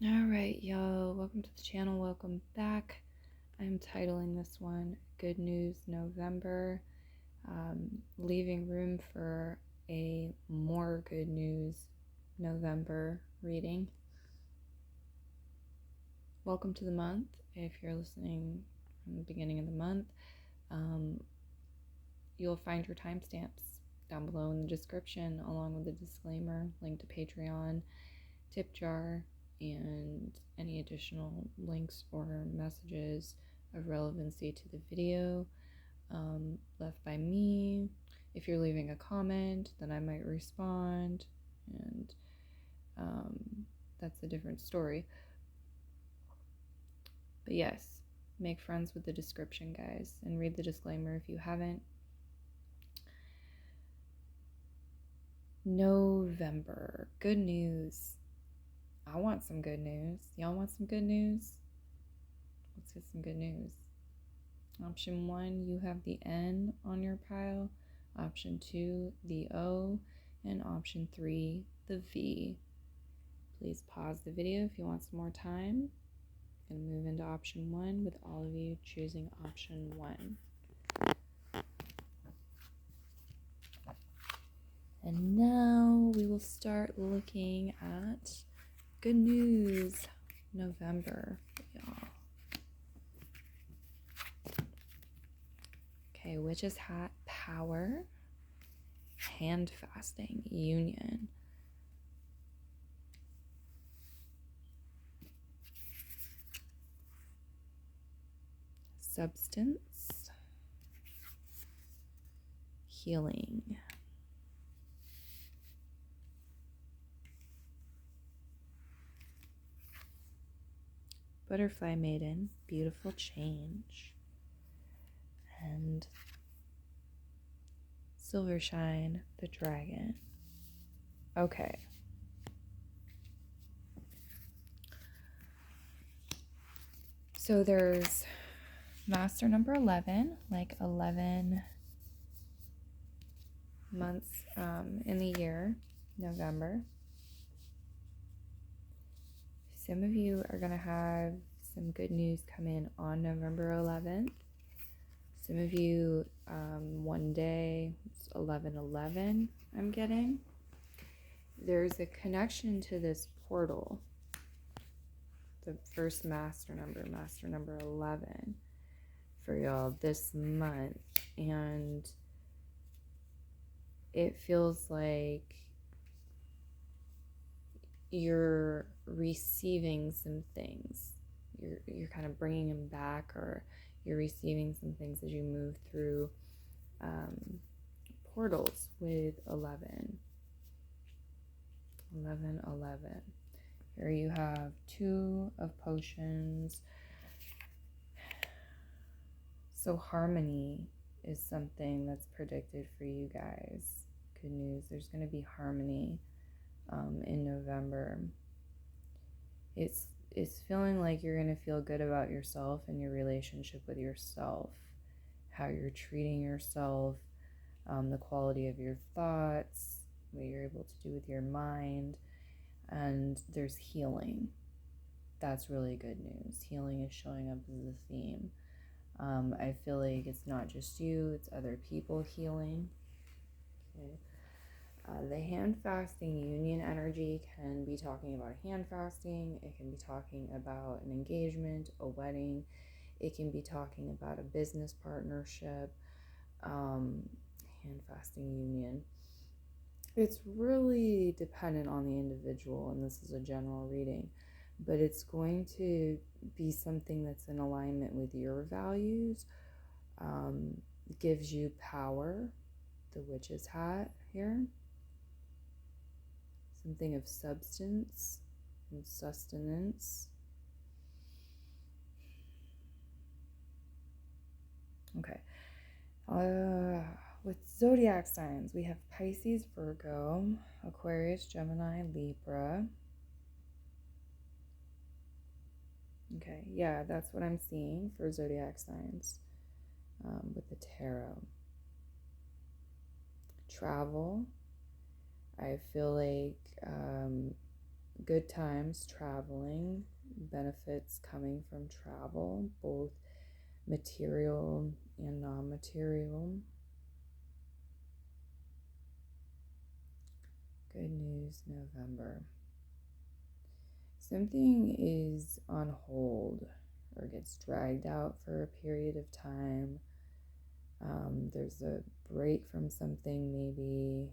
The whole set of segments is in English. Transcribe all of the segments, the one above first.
Alright, y'all, welcome to the channel, welcome back. I'm titling this one Good News November, leaving room for a more good news November reading. Welcome to the month. If you're listening from the beginning of the month, you'll find your timestamps down below in the description, along with a disclaimer, link to Patreon, tip jar, and any additional links or messages of relevancy to the video left by me. If you're leaving a comment, then I might respond, and that's a different story. But yes, make friends with the description, guys, and read the disclaimer if you haven't. November. Good news. I want some good news. Y'all want some good news? Let's get some good news. Option 1, you have the N on your pile. Option 2, the O. And option 3, the V. Please pause the video if you want some more time. I'm going to move into option 1 with all of you choosing option 1. And now we will start looking at good news November, y'all. Okay, Witch's Hat, power, hand fasting, union. Substance, healing. Butterfly maiden, beautiful change. And Silvershine, the dragon. Okay. So there's master number 11, like 11 months in the year, November. Some of you are going to have some good news come in on November 11th. Some of you, one day, it's 11/11, I'm getting. There's a connection to this portal. The first master number 11 for y'all this month. And it feels like you're receiving some things. You're kind of bringing them back, or you're receiving some things as you move through portals with 11. 11/11. Here you have 2 of potions. So harmony is something that's predicted for you guys. Good news. There's going to be harmony in November. It's feeling like you're going to feel good about yourself and your relationship with yourself, how you're treating yourself, the quality of your thoughts, what you're able to do with your mind, and there's healing. That's really good news. Healing is showing up as a theme. I feel like it's not just you, it's other people healing. Okay. The hand fasting union energy can be talking about hand fasting. It can be talking about an engagement, a wedding. It can be talking about a business partnership, hand fasting union. It's really dependent on the individual, and this is a general reading, but it's going to be something that's in alignment with your values, gives you power, the witch's hat here, something of substance and sustenance. Okay. With zodiac signs, we have Pisces, Virgo, Aquarius, Gemini, Libra. Okay, yeah, that's what I'm seeing for zodiac signs with the tarot. Travel. I feel like good times traveling, benefits coming from travel, both material and non-material. Good news, November. Something is on hold or gets dragged out for a period of time. There's a break from something, maybe,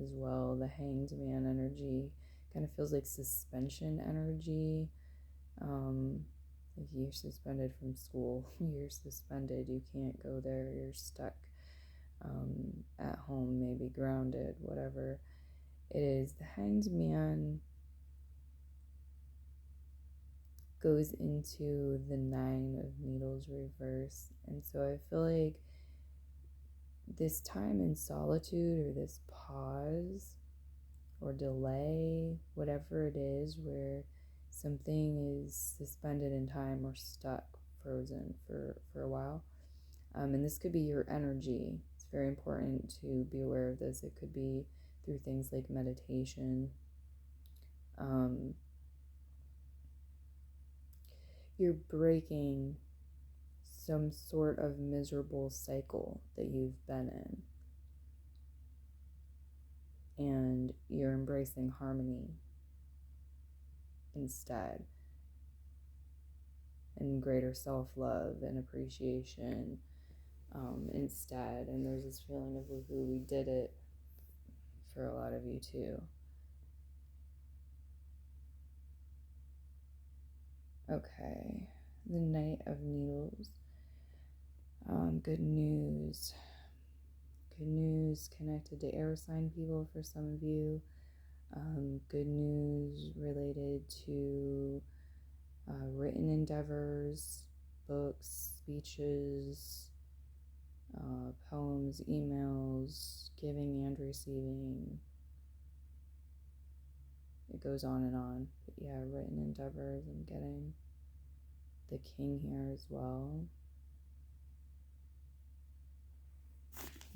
as well. The Hanged Man energy kind of feels like suspension energy. Like you're suspended from school, you're suspended, you can't go there, you're stuck at home, maybe grounded, whatever it is. The Hanged Man goes into the Nine of Needles reverse, and so I feel like this time in solitude, or this pause or delay, whatever it is, where something is suspended in time or stuck, frozen for a while. And this could be your energy. It's very important to be aware of this. It could be through things like meditation. You're breaking some sort of miserable cycle that you've been in, and you're embracing harmony instead, and greater self-love and appreciation instead. And there's this feeling of, woohoo, we did it, for a lot of you too. Okay, the Knight of Needles. Good news. Good news connected to air sign people for some of you. Good news related to written endeavors, books, speeches, poems, emails, giving and receiving. It goes on and on. But yeah, written endeavors. I'm getting the King here as well.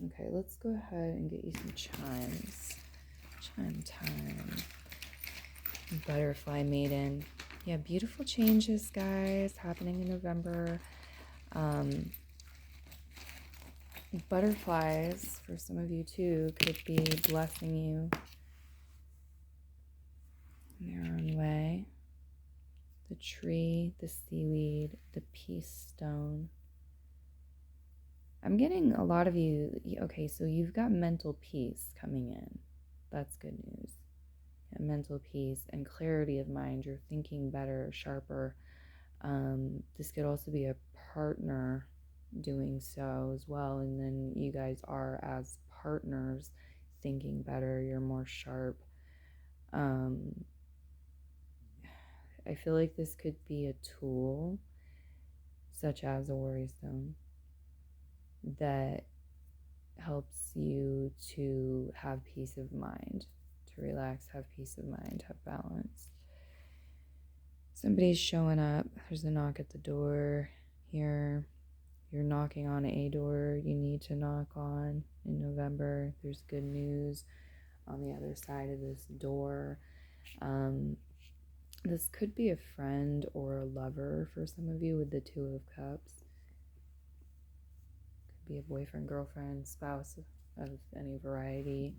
Okay, let's go ahead and get you some chimes. Chime time. Butterfly Maiden. Yeah, beautiful changes, guys, happening in November. Butterflies, for some of you too, could be blessing you in their own way. The tree, the seaweed, the peace stone. I'm getting a lot of you, okay, so you've got mental peace coming in. That's good news. Yeah, mental peace and clarity of mind. You're thinking better, sharper. This could also be a partner doing so as well. And then you guys are, as partners, thinking better. You're more sharp. I feel like this could be a tool, such as a worry stone, that helps you to have peace of mind, to relax, have peace of mind, have balance. Somebody's showing up. There's a knock at the door here. You're knocking on a door you need to knock on in November. There's good news on the other side of this door. This could be a friend or a lover for some of you with the Two of Cups. Could be a boyfriend, girlfriend, spouse of any variety.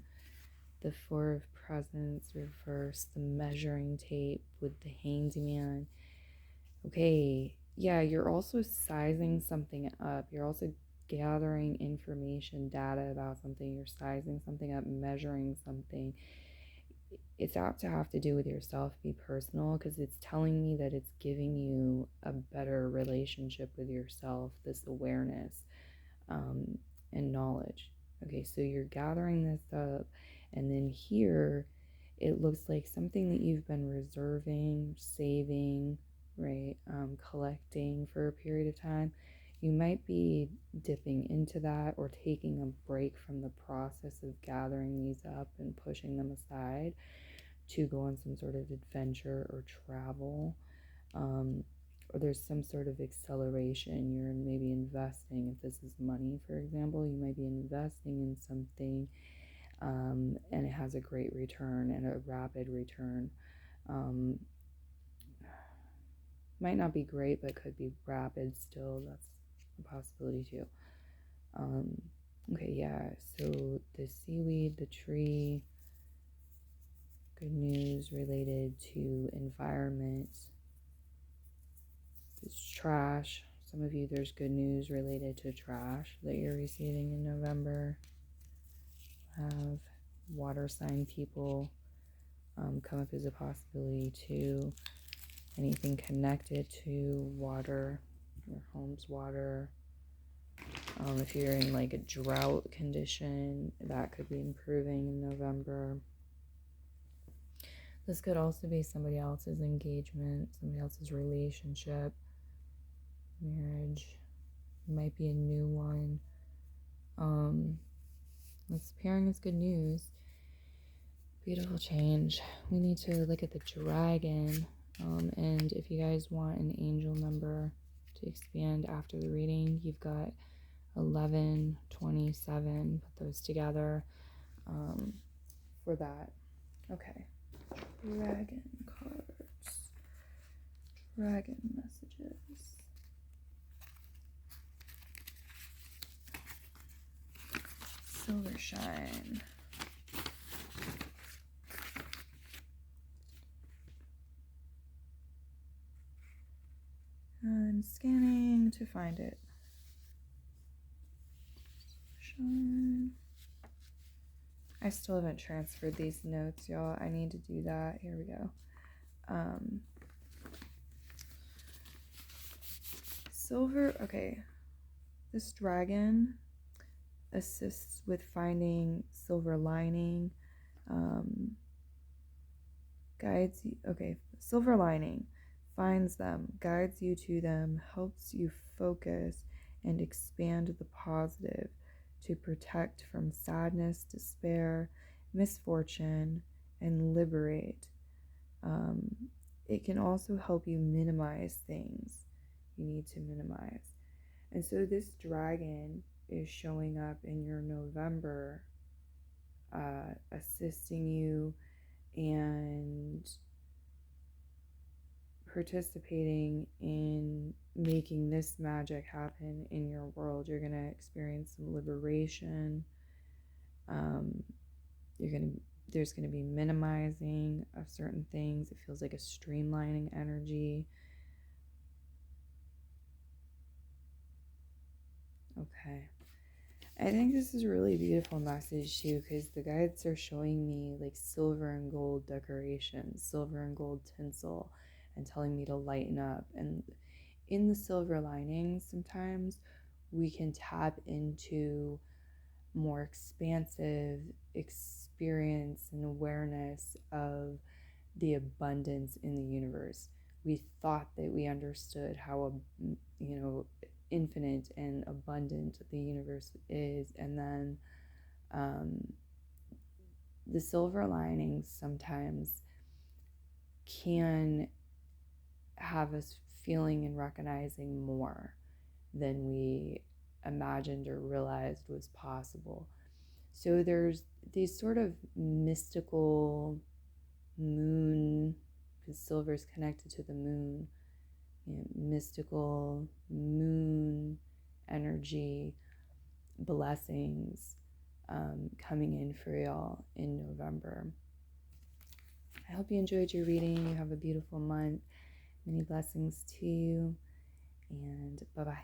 The Four of Presents reverse, the measuring tape with the Hanged Man. Okay, yeah, you're also sizing something up. You're also gathering information, data about something. You're sizing something up, measuring something. It's apt to have to do with yourself, be personal, because it's telling me that it's giving you a better relationship with yourself, this awareness and knowledge. Okay, so you're gathering this up, and then here it looks like something that you've been reserving, saving, right, collecting for a period of time. You might be dipping into that or taking a break from the process of gathering these up and pushing them aside to go on some sort of adventure or travel, or there's some sort of acceleration. You're maybe investing. If this is money, for example, you might be investing in something, and it has a great return and a rapid return. Um, might not be great, but could be rapid still. That's a possibility too. Okay, yeah, so the seaweed, the tree, good news related to environment. It's trash. Some of you, there's good news related to trash that you're receiving in November. Have water sign people come up as a possibility too. Anything connected to water, your home's water. If you're in like a drought condition, that could be improving in November. This could also be somebody else's engagement, somebody else's relationship, marriage. It might be a new one. It's appearing as good news. Beautiful change. We need to look at the dragon. And if you guys want an angel number to expand after the reading, you've got 11, 27. Put those together for that. Okay. Dragon cards. Dragon messages. Silver shine. I'm scanning to find it. Shine. I still haven't transferred these notes, y'all. I need to do that. Here we go. Silver, okay. This dragon assists with finding silver lining. Guides you, okay, silver lining. Finds them, guides you to them, helps you focus and expand the positive to protect from sadness, despair, misfortune, and liberate. It can also help you minimize things you need to minimize. And so this dragon is showing up in your November, assisting you and participating in making this magic happen in your world. You're going to experience some liberation. There's going to be minimizing of certain things. It feels like a streamlining energy. Okay. I think this is a really beautiful message too, because the guides are showing me like silver and gold decorations, silver and gold tinsel, and telling me to lighten up. And in the silver linings, sometimes we can tap into more expansive experience and awareness of the abundance in the universe. We thought that we understood how, infinite and abundant the universe is, and then the silver linings sometimes can have us feeling and recognizing more than we imagined or realized was possible. So there's these sort of mystical moon, because silver is connected to the moon, mystical moon energy blessings coming in for y'all in November. I hope you enjoyed your reading. You have a beautiful month. Many blessings to you, and bye-bye.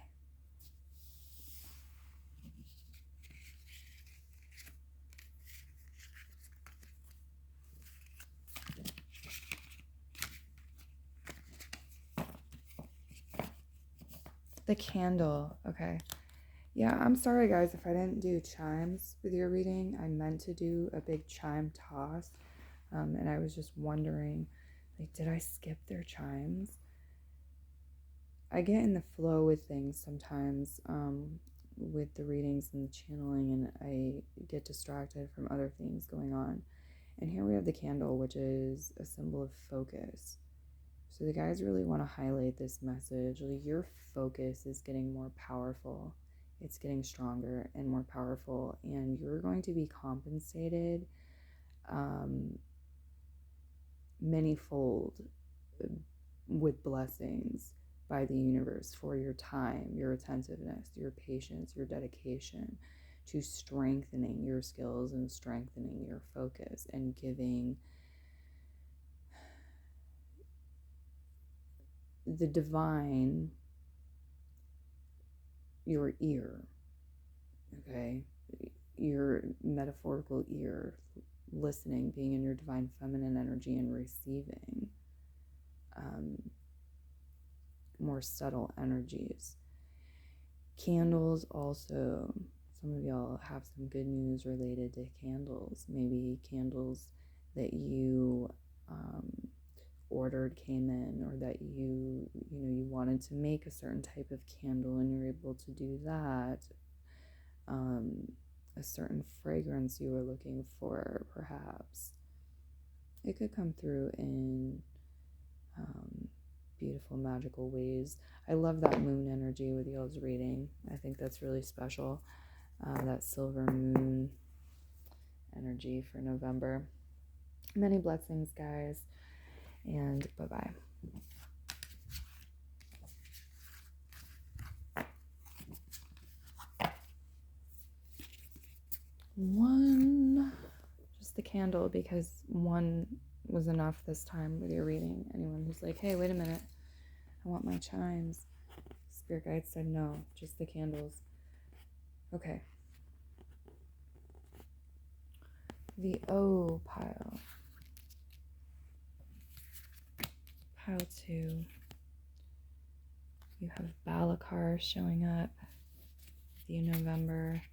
The candle. Okay. Yeah, I'm sorry guys if I didn't do chimes with your reading. I meant to do a big chime toss, and I was just wondering, like, did I skip their chimes? I get in the flow with things sometimes, with the readings and the channeling, and I get distracted from other things going on. And here we have the candle, which is a symbol of focus. So the guys really want to highlight this message. Like, your focus is getting more powerful. It's getting stronger and more powerful, and you're going to be compensated manyfold with blessings by the universe for your time, your attentiveness, your patience, your dedication to strengthening your skills and strengthening your focus and giving the divine your ear, okay? Your metaphorical ear, listening, being in your divine feminine energy and receiving more subtle energies. Candles also, some of y'all have some good news related to candles. Maybe candles that you ordered came in, or that you wanted to make a certain type of candle and you're able to do that. A certain fragrance you were looking for, perhaps. It could come through in beautiful, magical ways. I love that moon energy with y'all's reading. I think that's really special. That silver moon energy for November. Many blessings, guys, and bye-bye. Just the candle, because one was enough this time with your reading. Anyone who's like, hey, wait a minute, I want my chimes. Spirit guide said no, just the candles. Okay. The O pile. Pile 2. You have Balakar showing up. The November.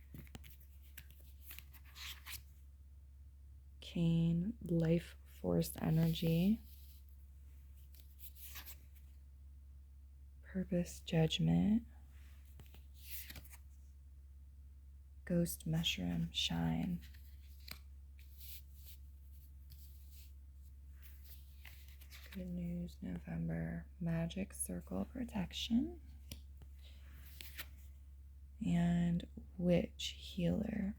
Cane, life force energy. Purpose, judgment. Ghost, mushroom, shine. Good news, November. Magic circle, protection. And witch, healer.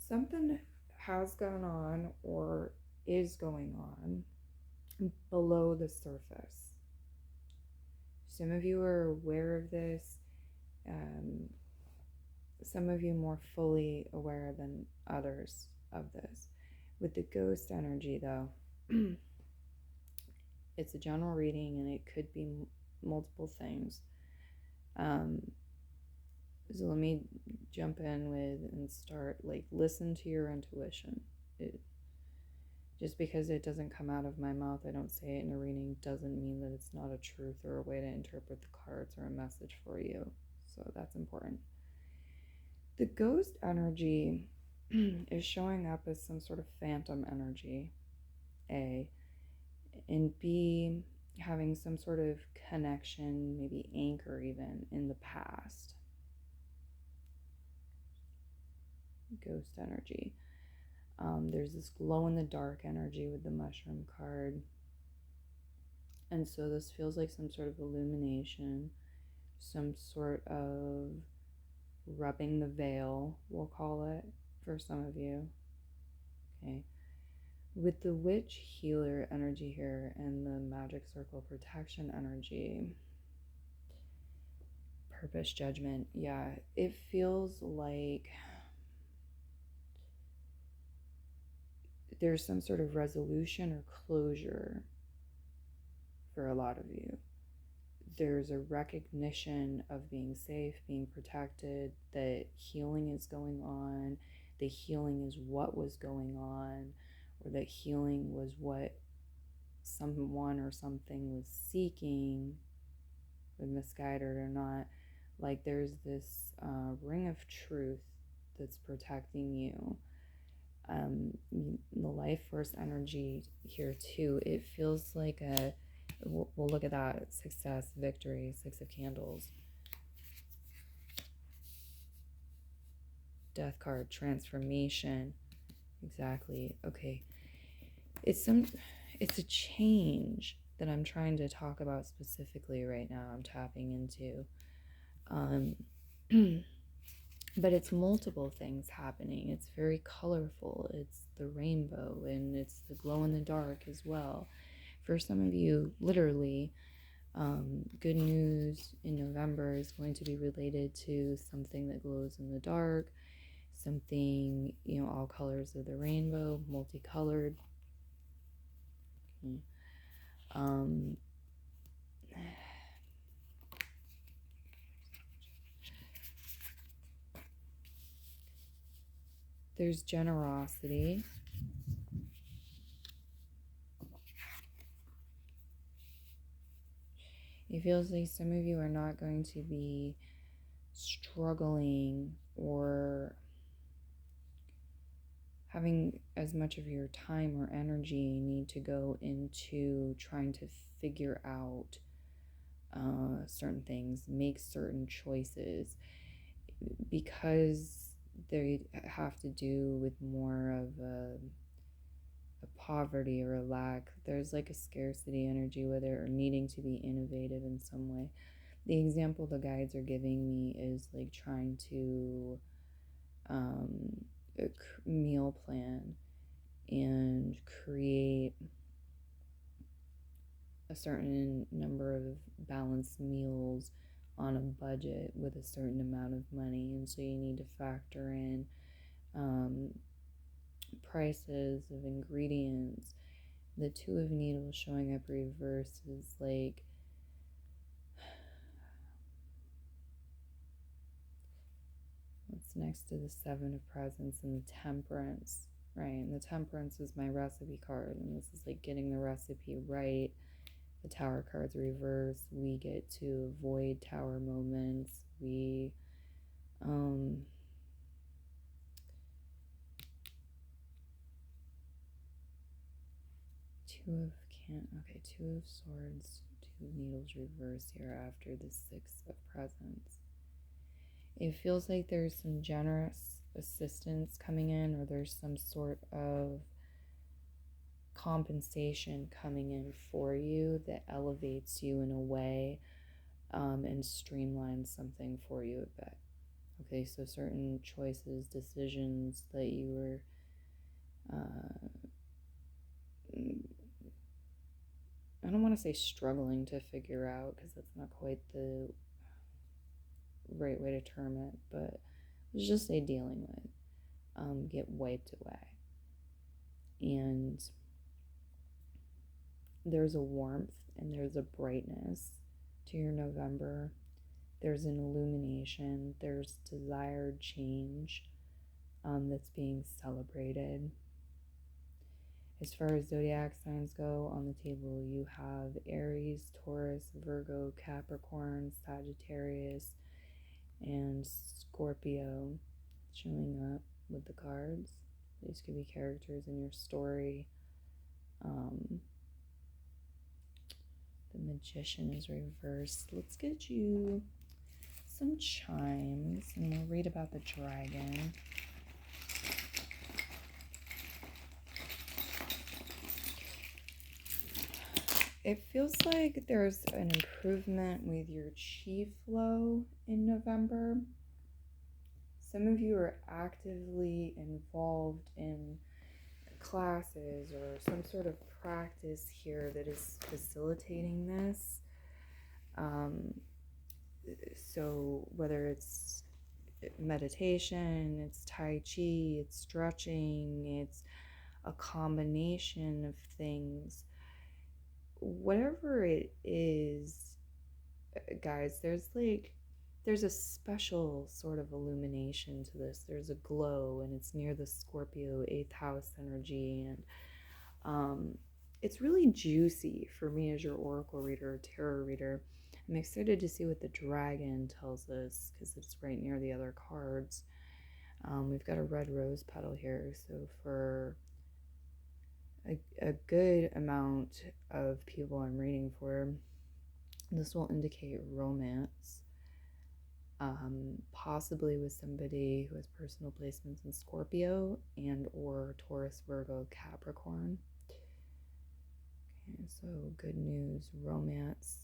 Something has gone on or is going on below the surface. Some of you are aware of this. Some of you more fully aware than others of this. With the ghost energy, though, it's a general reading and it could be multiple things. So let me jump in with and start, listen to your intuition. Just because it doesn't come out of my mouth, I don't say it in a reading, doesn't mean that it's not a truth or a way to interpret the cards or a message for you. So that's important. The ghost energy is showing up as some sort of phantom energy, A, and B, having some sort of connection, maybe anchor even, in the past. Ghost energy. There's this glow-in-the-dark energy with the mushroom card. And so this feels like some sort of illumination, some sort of rubbing the veil, we'll call it, for some of you. Okay. With the witch healer energy here and the magic circle protection energy, purpose, judgment, yeah, it feels like there's some sort of resolution or closure for a lot of you. There's a recognition of being safe, being protected, that healing is going on, the healing is what was going on, or that healing was what someone or something was seeking, with misguided or not. There's this ring of truth that's protecting you. The life force energy here too, it feels like we'll look at that, success, victory, 6 of candles. Death card, transformation. Exactly. Okay. It's a change that I'm trying to talk about specifically right now. I'm tapping into. But it's multiple things happening. It's very colorful. It's the rainbow, and it's the glow in the dark as well. For some of you, literally, good news in November is going to be related to something that glows in the dark, something, all colors of the rainbow, multicolored. Um, there's generosity. It feels like some of you are not going to be struggling or having as much of your time or energy need to go into trying to figure out certain things, make certain choices, because they have to do with more of a poverty or a lack. There's like a scarcity energy with it, or needing to be innovative in some way. The example the guides are giving me is like trying to meal plan and create a certain number of balanced meals on a budget with a certain amount of money. And so you need to factor in prices of ingredients. The Two of Needles showing up reverse is like what's next to the Seven of Presents and the Temperance, right? And the Temperance is my recipe card, and this is like getting the recipe right. The Tower card's reverse. We get to avoid tower moments. We Two of Swords, Two of Needles reverse here after the Six of Presents. It feels like there's some generous assistance coming in, or there's some sort of compensation coming in for you that elevates you in a way and streamlines something for you a bit. Okay, so certain choices, decisions that you were I don't want to say struggling to figure out, because that's not quite the right way to term it, but let's just say dealing with, get wiped away. And there's a warmth and there's a brightness to your November. There's an illumination. There's desired change that's being celebrated. As far as zodiac signs go, on the table you have Aries, Taurus, Virgo, Capricorn, Sagittarius, and Scorpio showing up with the cards. These could be characters in your story. The Magician is reversed. Let's get you some chimes and we'll read about the dragon. It feels like there's an improvement with your chi flow in November. Some of you are actively involved in classes or some sort of practice here that is facilitating this. So whether it's meditation, it's Tai Chi, it's stretching, it's a combination of things. Whatever it is, guys, there's a special sort of illumination to this. There's a glow, and it's near the Scorpio 8th house energy, and it's really juicy for me as your oracle reader or tarot reader. I'm excited to see what the dragon tells us, because it's right near the other cards. We've got a red rose petal here, so for a good amount of people I'm reading for, this will indicate romance, possibly with somebody who has personal placements in Scorpio and or Taurus, Virgo, Capricorn. Okay, so good news, romance.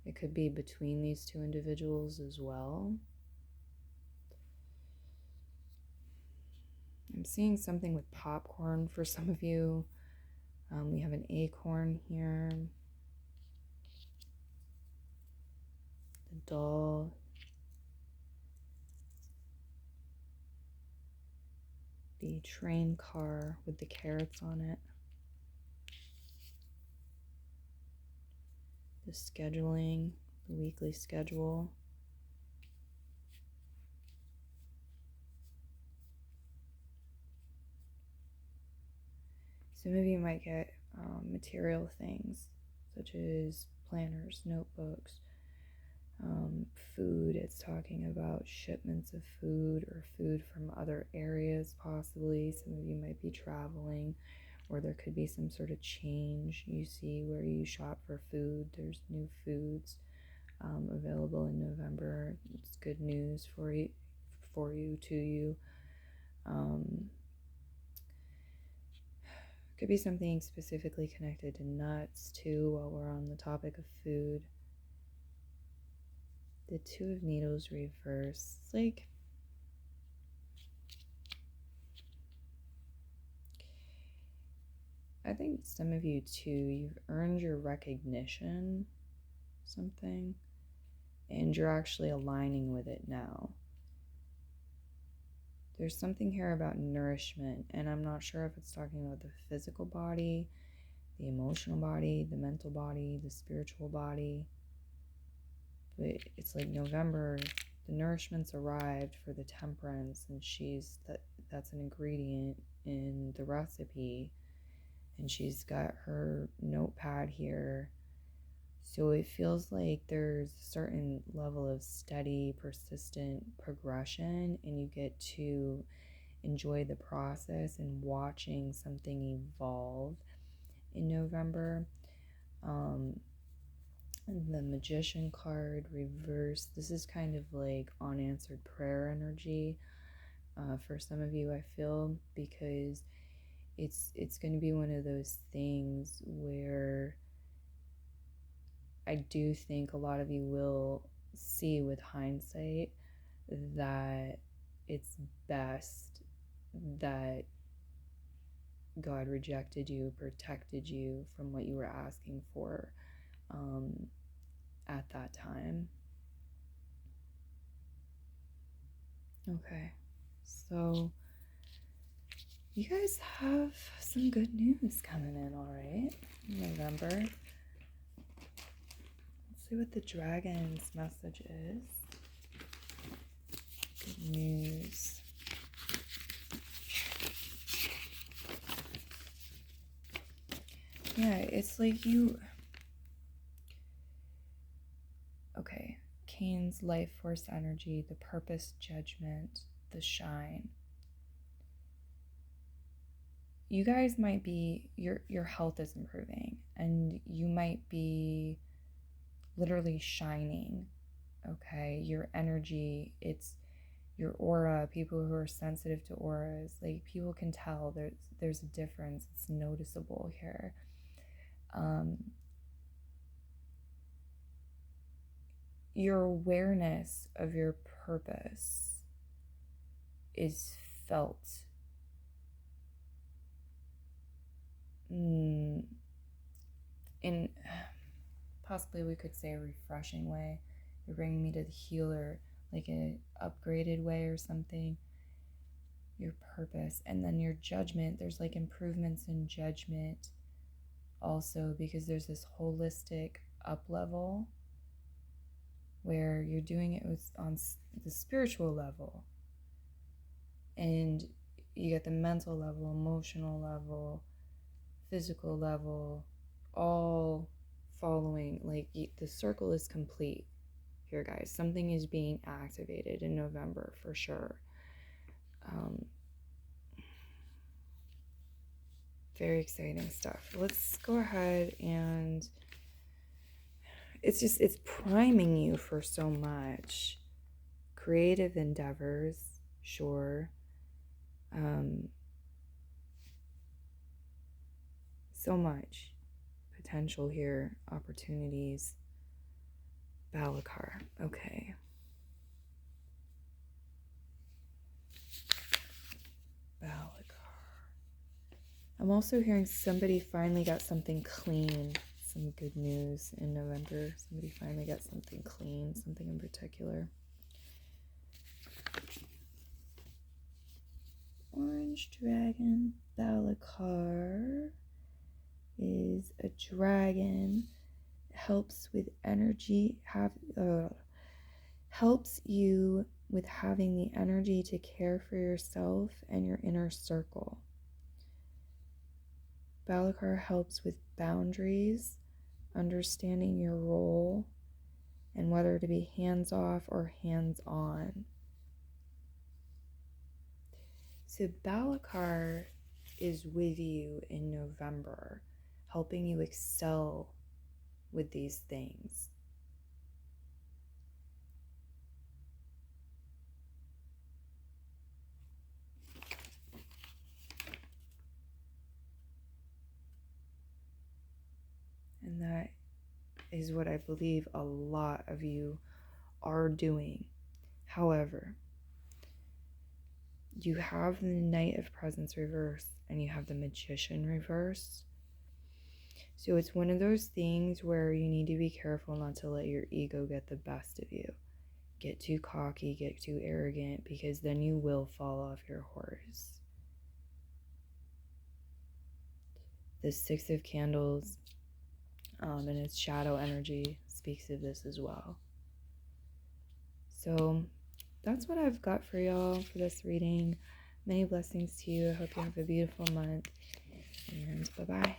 It could be between these two individuals as well. I'm seeing something with popcorn for some of you. We have an acorn here. The doll. The train car with the carrots on it. The scheduling, the weekly schedule. Some of you might get material things such as planners, notebooks, food. It's talking about shipments of food or food from other areas possibly. Some of you might be traveling, or there could be some sort of change you see where you shop for food. There's new foods available in November. It's good news for you, to you. Could be something specifically connected to nuts too, while we're on the topic of food. The Two of Needles reverse. It's like, I think some of you too, you've earned your recognition, something, and you're actually aligning with it now. There's something here about nourishment, and I'm not sure if it's talking about the physical body, the emotional body, the mental body, the spiritual body. But it's like November, the nourishment's arrived for the temperance, and that's an ingredient in the recipe, and she's got her notepad here. So it feels like there's a certain level of steady, persistent progression, and you get to enjoy the process and watching something evolve in November. The Magician card reverse. This is kind of like unanswered prayer energy for some of you, I feel, because it's going to be one of those things where I do think a lot of you will see with hindsight that it's best that God rejected you, protected you from what you were asking for at that time. Okay, so you guys have some good news coming in, all right, in November. See what the dragon's message is. Good news. Yeah, it's like you... Okay, Cain's life force energy, the purpose, judgment, the shine. You guys might be... Your health is improving, and you might be literally shining, okay? Your energy, it's your aura. People who are sensitive to auras, like, people can tell there's a difference. It's noticeable here. Your awareness of your purpose is felt in possibly we could say a refreshing way. You're bringing me to the healer, like an upgraded way or something. Your purpose, and then your judgment. There's like improvements in judgment also, because there's this holistic up level where you're doing it on the spiritual level, and you get the mental level, emotional level, physical level, all following. Like, the circle is complete here, guys. Something is being activated in November for sure. Very exciting stuff. Let's go ahead, and it's priming you for so much. Creative endeavors, sure. So much potential here, opportunities. Balakar, okay. Balakar. I'm also hearing somebody finally got something clean. Some good news in November. Somebody finally got something clean, something in particular. Orange Dragon Balakar is a dragon. Helps with energy, helps you with having the energy to care for yourself and your inner circle. Balakar helps with boundaries, understanding your role, and whether to be hands-off or hands-on. So Balakar is with you in November, helping you excel with these things. And that is what I believe a lot of you are doing. However, you have the Knight of Presents reverse and you have the Magician reverse. So it's one of those things where you need to be careful not to let your ego get the best of you. Get too cocky, get too arrogant, because then you will fall off your horse. The Six of Candles and its shadow energy speaks of this as well. So that's what I've got for y'all for this reading. Many blessings to you. I hope you have a beautiful month. And bye-bye.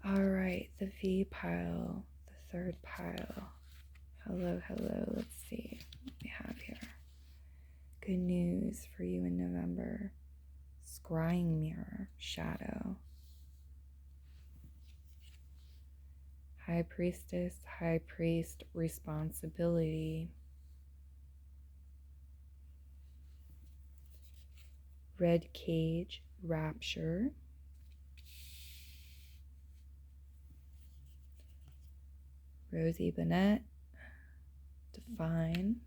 All right, the V pile, the third pile. Hello, hello. Let's see what we have here. Good news for you in November. Scrying mirror, shadow. High priestess, high priest, responsibility. Red cage, rapture. Rosie Bennett, define.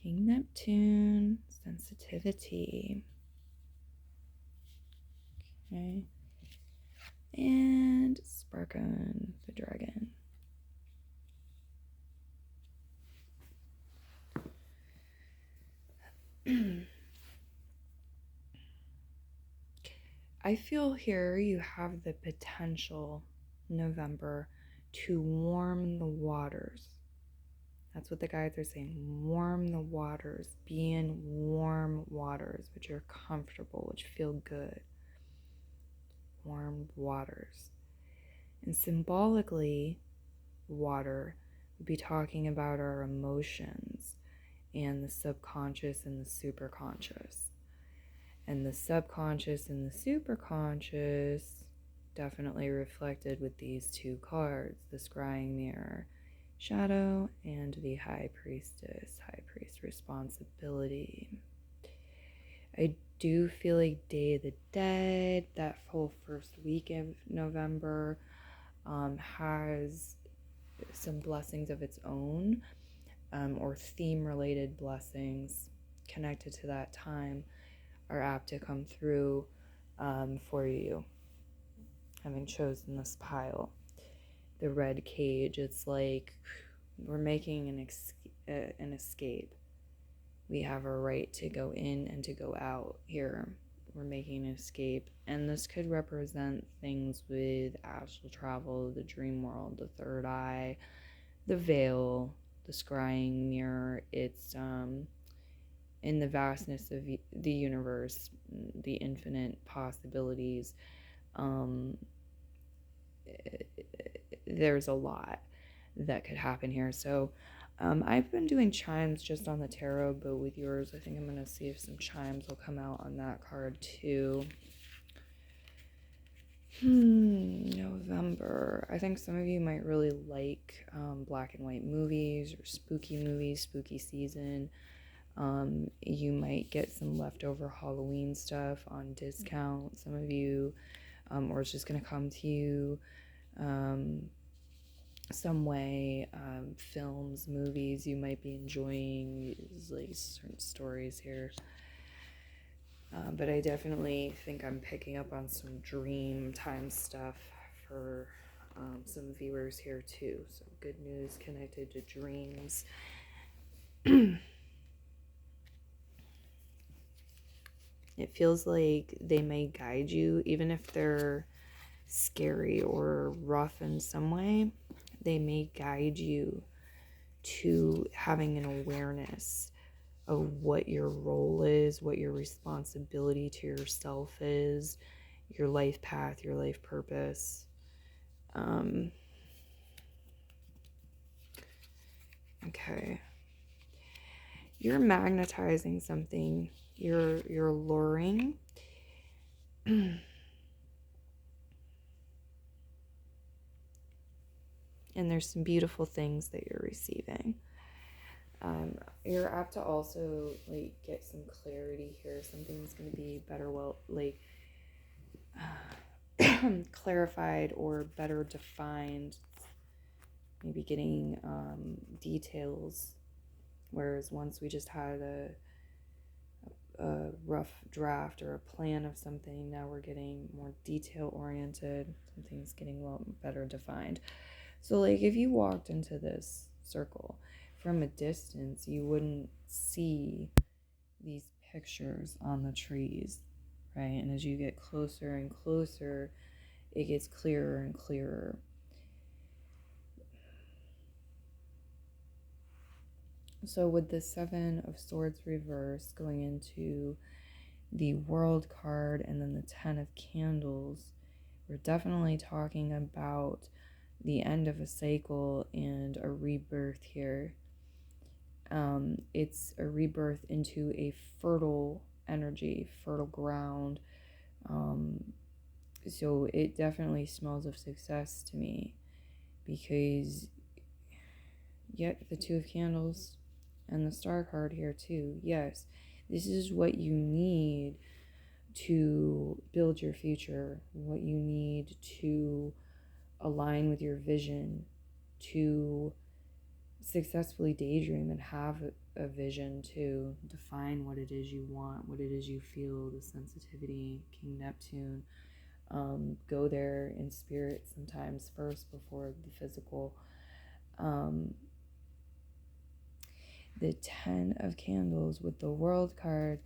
King Neptune, sensitivity. Okay. And Sparkon, the dragon. I feel here you have the potential, November, to warm the waters. That's what the guides are saying. Warm the waters. Be in warm waters, which are comfortable, which feel good. Warm waters. And symbolically, water would be talking about our emotions and the subconscious and the superconscious. And the subconscious and the superconscious definitely reflected with these two cards, the scrying mirror, shadow, and the high priestess, high priest responsibility. I do feel like Day of the Dead, that whole first week of November, has some blessings of its own, or theme-related blessings connected to that time are apt to come through for you, having chosen this pile. The red cage, it's like we're making an escape. We have a right to go in and to go out here. We're making an escape, and this could represent things with astral travel, the dream world, the third eye, the veil, the scrying mirror. It's in the vastness of the universe, the infinite possibilities. There's a lot that could happen here. So I've been doing chimes just on the tarot, but with yours, I think I'm going to see if some chimes will come out on that card too. November. I think some of you might really like black and white movies or spooky movies, spooky season. You might get some leftover Halloween stuff on discount, some of you, or it's just going to come to you some way. Films, movies you might be enjoying, like certain stories here. But I definitely think I'm picking up on some dream time stuff for some viewers here too. So good news connected to dreams. It feels like they may guide you, even if they're scary or rough in some way. They may guide you to having an awareness of what your role is, what your responsibility to yourself is, your life path, your life purpose. Okay. You're magnetizing something. You're luring. And there's some beautiful things that you're receiving. You're apt to also like get some clarity here. Something's going to be better, clarified or better defined. Maybe getting details, whereas once we just had a rough draft or a plan of something, now we're getting more detail oriented. Something's getting better defined. So like if you walked into this circle from a distance, you wouldn't see these pictures on the trees, right? And as you get closer and closer, it gets clearer and clearer. So with the Seven of Swords reverse going into the World card and then the Ten of Candles, we're definitely talking about the end of a cycle and a rebirth here. It's a rebirth into a fertile energy, fertile ground. So it definitely smells of success to me, because yet the Two of Candles and the Star card here too. Yes, this is what you need to build your future, what you need to align with your vision, to successfully daydream and have a vision, to define what it is you want, what it is you feel, the sensitivity. King Neptune, go there in spirit sometimes first before the physical. The Ten of Candles with the World card,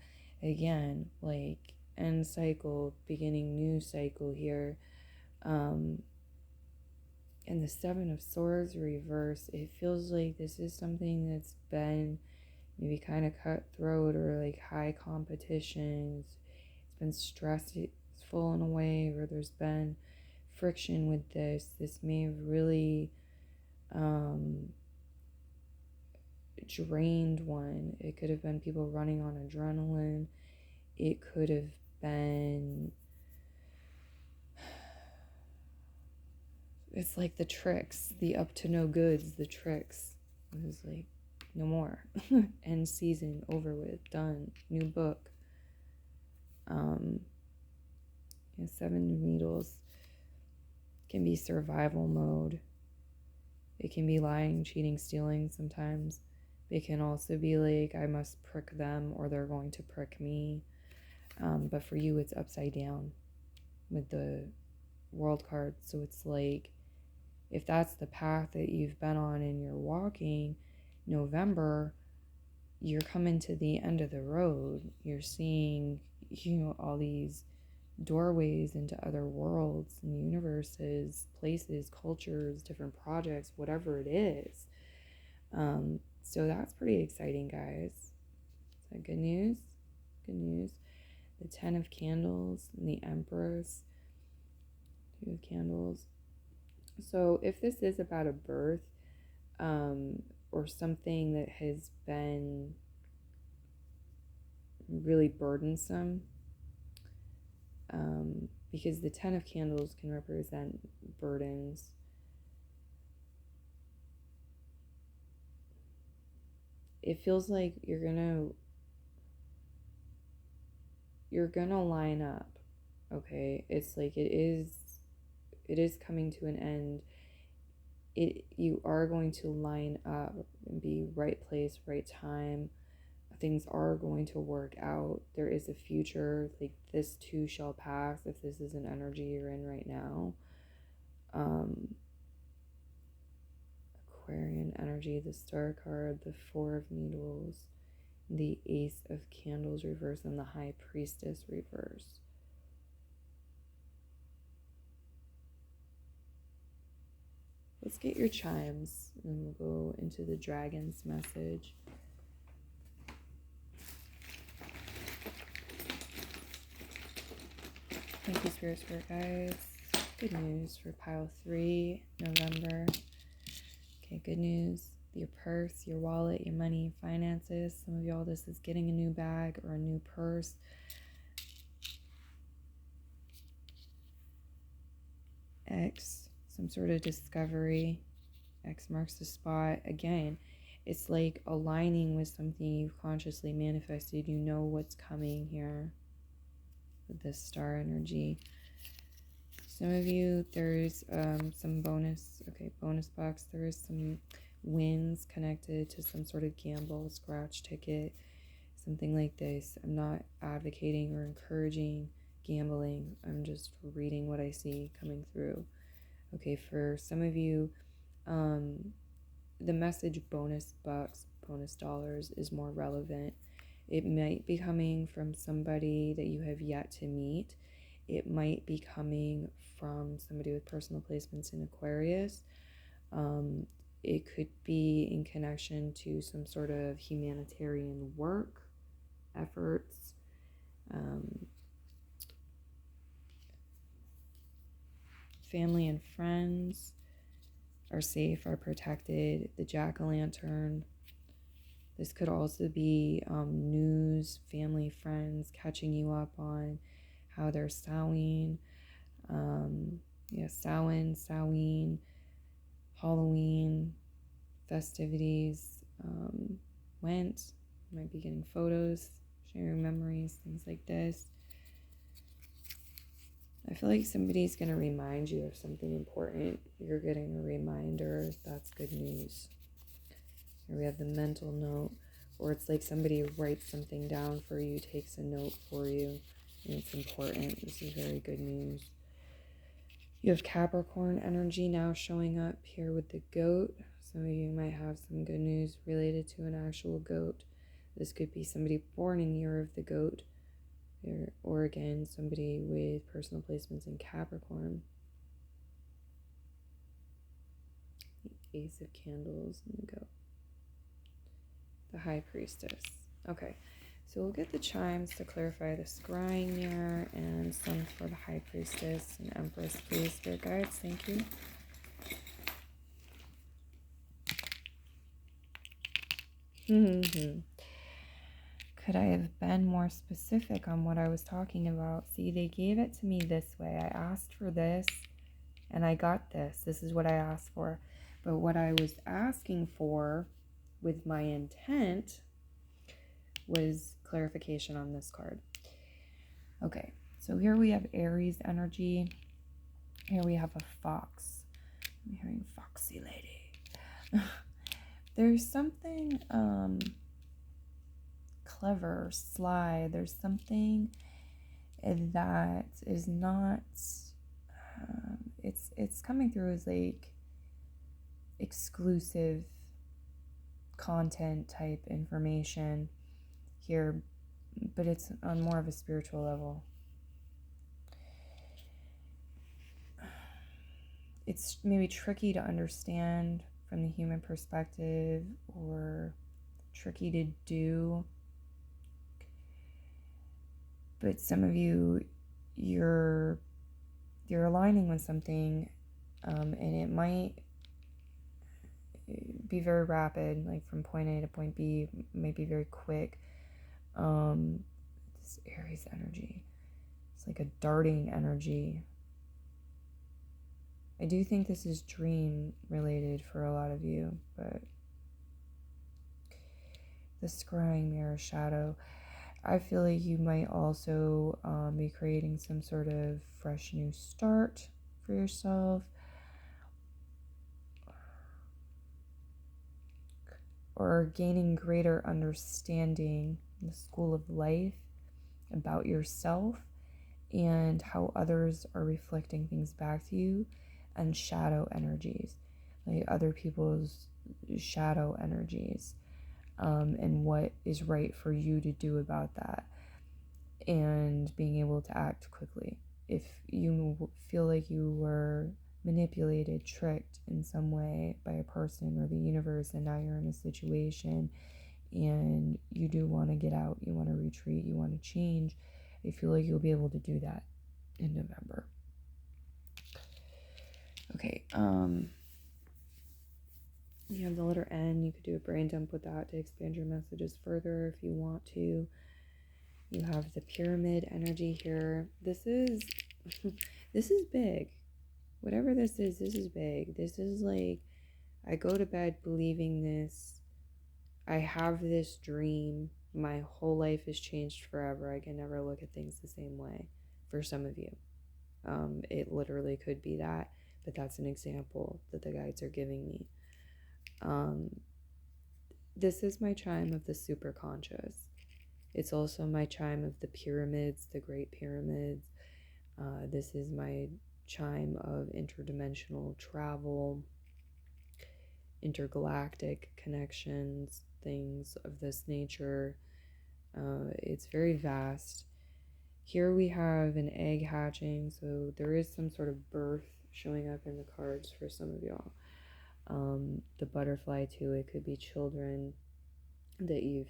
again, like end cycle, beginning new cycle here. And the Seven of Swords reverse, it feels like this is something that's been maybe kind of cutthroat or like high competition. It's been stressful in a way, or there's been friction with this. This may have really drained one. It could have been people running on adrenaline. It could have been, it's like the tricks, the up to no goods, the tricks. It was like, no more. End season, over with, done, new book. Seven of Needles can be survival mode. It can be lying, cheating, stealing sometimes. It can also be like, I must prick them or they're going to prick me. But for you, it's upside down with the World card. So it's like, if that's the path that you've been on and you're walking, November, you're coming to the end of the road. You're seeing, all these doorways into other worlds and universes, places, cultures, different projects, whatever it is. So that's pretty exciting, guys. Is that good news? Good news. The Ten of Candles and the Empress. Two of Candles. So if this is about a birth, or something that has been really burdensome, because the Ten of Candles can represent burdens. it feels like you're gonna line up. Okay, it's like it is coming to an end. You are going to line up and be right place, right time. Things are going to work out. There is a future. Like, this too shall pass, if this is an energy you're in right now. Aquarian energy, the Star card, the Four of Needles, the Ace of Candles reverse, and the High Priestess reverse. Let's get your chimes, and we'll go into the Dragon's message. Thank you, Spirit Guides. Good news for pile 3, November. Okay, good news. Your purse, your wallet, your money, finances. Some of y'all, this is getting a new bag or a new purse. X, some sort of discovery. X marks the spot. Again, it's like aligning with something you've consciously manifested. You know what's coming here with this star energy. Some of you, there's some bonus box. There is some wins connected to some sort of gamble, scratch ticket, something like this. I'm not advocating or encouraging gambling. I'm just reading what I see coming through. Okay, for some of you, the message bonus bucks, bonus dollars is more relevant. It might be coming from somebody that you have yet to meet. It might be coming from somebody with personal placements in Aquarius. It could be in connection to some sort of humanitarian work efforts. Family and friends are safe, are protected. The jack-o'-lantern. This could also be news, family, friends catching you up on how they're Samhain, Samhain, Halloween, festivities went. You might be getting photos, sharing memories, things like this. I feel like somebody's going to remind you of something important. You're getting a reminder. That's good news. Here we have the mental note, or it's like somebody writes something down for you, takes a note for you, and it's important. This is very good news. You have Capricorn energy now showing up here with the goat. Some of you might have some good news related to an actual goat. This could be somebody born in year of the goat, or again, somebody with personal placements in Capricorn. The Ace of Candles and the goat. The High Priestess. Okay, so we'll get the chimes to clarify the scrying mirror and some for the High Priestess and Empress, please. Spirit guides, thank you. Could I have been more specific on what I was talking about? See, they gave it to me this way. I asked for this and I got this. This is what I asked for. But what I was asking for with my intent was clarification on this card. Okay, so here we have Aries energy. Here we have a fox. I'm hearing foxy lady. There's something clever, sly. There's something that is not it's coming through as like exclusive content type information here, but it's on more of a spiritual level. It's maybe tricky to understand from the human perspective, or tricky to do, but some of you, you're aligning with something, and it might be very rapid, like from point A to point B, might be very quick. This Aries energy, it's like a darting energy. I do think this is dream related for a lot of you, but the scrying mirror shadow. I feel like you might also be creating some sort of fresh new start for yourself, or gaining greater understanding in the school of life about yourself and how others are reflecting things back to you, and shadow energies, like other people's shadow energies, and what is right for you to do about that, and being able to act quickly. If you feel like you were manipulated, tricked in some way by a person or the universe, and now you're in a situation and you do want to get out, you want to retreat, you want to change, I feel like you'll be able to do that in November. Okay, you have the letter N. You could do a brain dump with that to expand your messages further if you want to. You have the pyramid energy here. This is this is big. Whatever this is big. This is like, I go to bed believing this. I have this dream. My whole life has changed forever. I can never look at things the same way. For some of you, it literally could be that, but that's an example that the guides are giving me. This is my chime of the super conscious. It's also my chime of the pyramids, the great pyramids. This is my chime of interdimensional travel, intergalactic connections, things of this nature. It's very vast. Here we have an egg hatching, so there is some sort of birth showing up in the cards for some of y'all. The butterfly too, it could be children that you've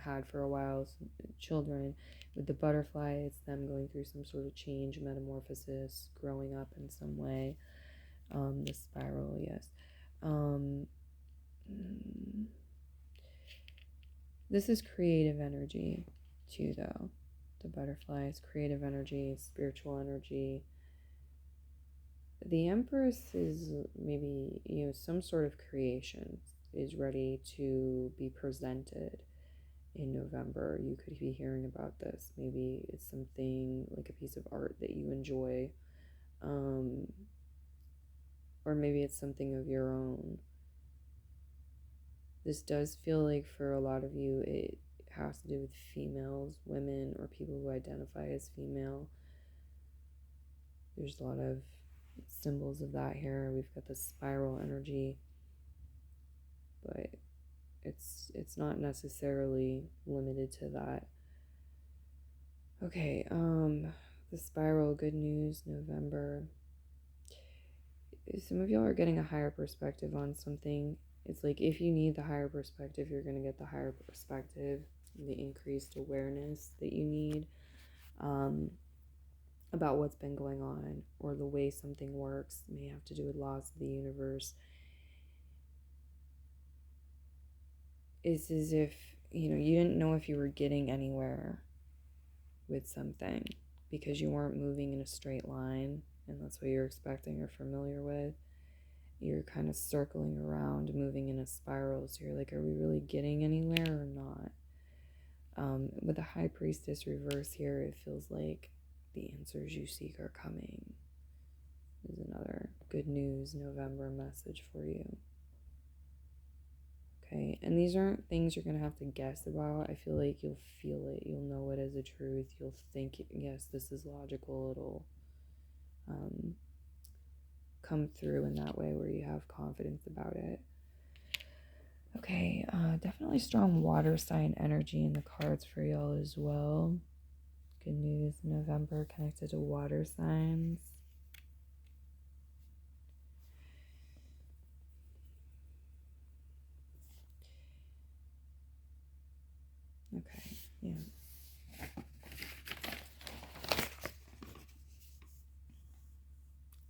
had for a while, children. With the butterfly, it's them going through some sort of change, metamorphosis, growing up in some way. The spiral, yes. This is creative energy too, though. The butterfly is creative energy, spiritual energy. The Empress is maybe, some sort of creation is ready to be presented in November. You could be hearing about this. Maybe it's something like a piece of art that you enjoy, or maybe it's something of your own. This does feel like for a lot of you it has to do with females, women, or people who identify as female. There's a lot of symbols of that here. We've got the spiral energy, but it's not necessarily limited to that. Okay, the spiral, good news, November. Some of y'all are getting a higher perspective on something. It's like, if you need the higher perspective, you're going to get the higher perspective, the increased awareness that you need about what's been going on, or the way something works. It may have to do with laws of the universe. It's as if, you didn't know if you were getting anywhere with something because you weren't moving in a straight line, and that's what you're expecting or familiar with. You're kind of circling around, moving in a spiral. So you're like, are we really getting anywhere or not? With the High Priestess reverse here, it feels like the answers you seek are coming. Is another good news November message for you. Okay, and these aren't things you're going to have to guess about. I feel like you'll feel it. You'll know it as a truth. You'll think, yes, this is logical. It'll come through in that way where you have confidence about it. Okay, definitely strong water sign energy in the cards for y'all as well. Good news, November connected to water signs. Okay, yeah.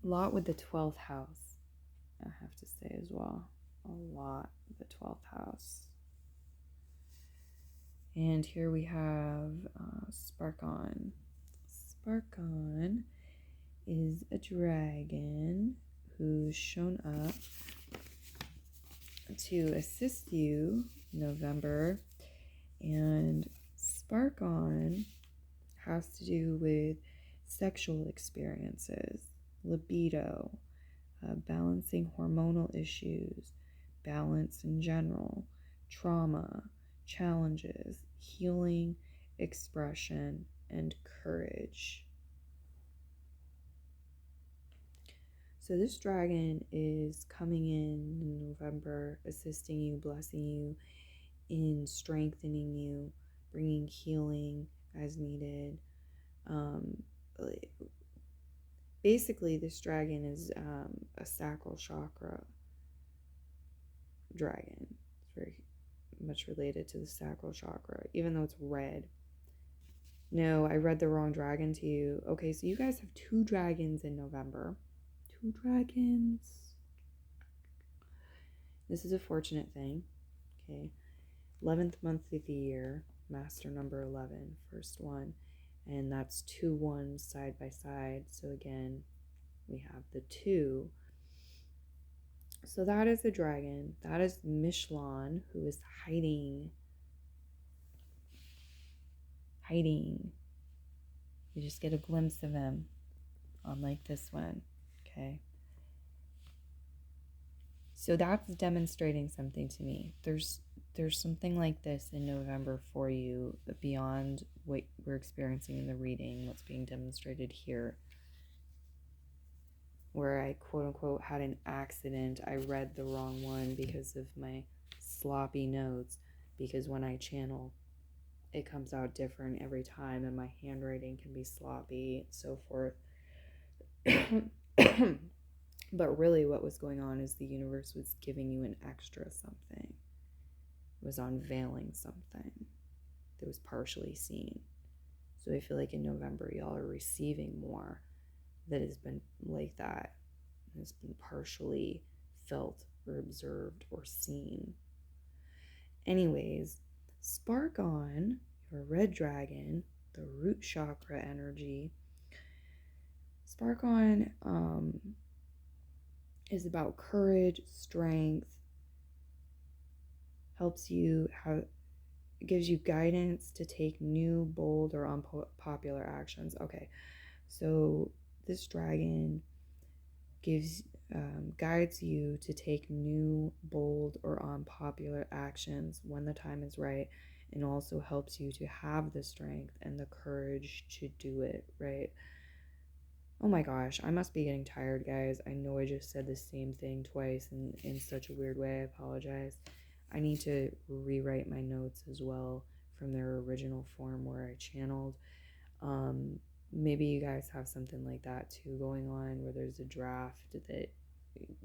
A lot with the 12th house, I have to say as well. A lot with the 12th house. And here we have Sparkon. Sparkon is a dragon who's shown up to assist you in November. And Spark On has to do with sexual experiences, libido, balancing hormonal issues, balance in general, trauma, challenges, healing, expression, and courage. So this dragon is coming in November, assisting you, blessing you, in strengthening you, bringing healing as needed. Basically, this dragon is a sacral chakra dragon. It's very much related to the sacral chakra, even though it's red. No, I read the wrong dragon to you. Okay, so you guys have 2 dragons in November. 2 dragons. This is a fortunate thing. Okay. 11th month of the year, master number 11, first one. And that's 2 ones side by side. So again, we have the 2. So that is the dragon. That is Mishlan, who is hiding. You just get a glimpse of him, unlike this one. Okay. So that's demonstrating something to me. There's something like this in November for you beyond what we're experiencing in the reading, what's being demonstrated here. Where I quote unquote had an accident. I read the wrong one because of my sloppy notes, because when I channel, it comes out different every time and my handwriting can be sloppy and so forth. But really what was going on is the universe was giving you an extra something. It was unveiling something that was partially seen. So I feel like in November y'all are receiving more that has been like that, has been partially felt or observed or seen. Anyways, Spark On, your red dragon, the root chakra energy. Spark On is about courage, strength, helps you gives you guidance to take new, bold, or unpopular actions. Okay, so this dragon guides you to take new, bold, or unpopular actions when the time is right, and also helps you to have the strength and the courage to do it, right? Oh my gosh, I must be getting tired, guys. I know I just said the same thing twice in such a weird way. I apologize. I need to rewrite my notes as well from their original form where I channeled. Maybe you guys have something like that too going on, where there's a draft that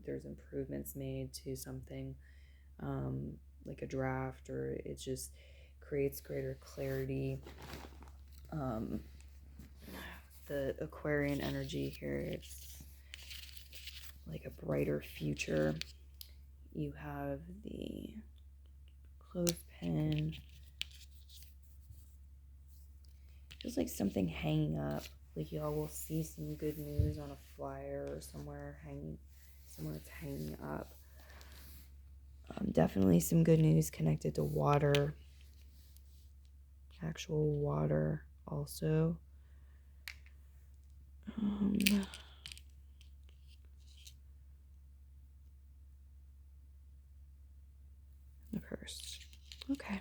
there's improvements made to something, like a draft, or it just creates greater clarity. The Aquarian energy here, it's like a brighter future. You have the clothespin. Feels like something hanging up. Like y'all will see some good news on a flyer or somewhere it's hanging up. Definitely some good news connected to water. Actual water also. The purse. Okay.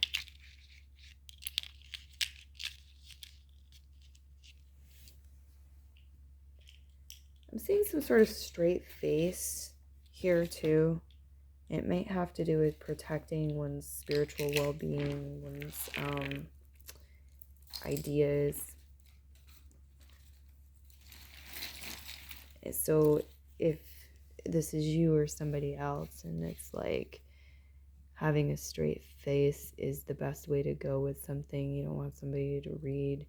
I'm seeing some sort of straight face here too. It might have to do with protecting one's spiritual well-being, one's ideas. So if this is you or somebody else, and it's like having a straight face is the best way to go with something. You don't want somebody to read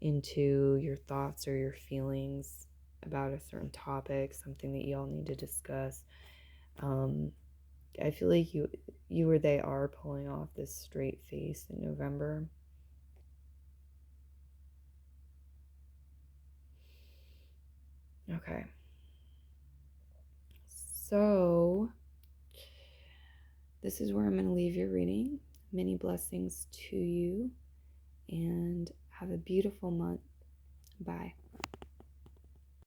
into your thoughts or your feelings about a certain topic, something that y'all need to discuss. I feel like you or they are pulling off this straight face in November. Okay. So this is where I'm going to leave your reading. Many blessings to you, and have a beautiful month. Bye.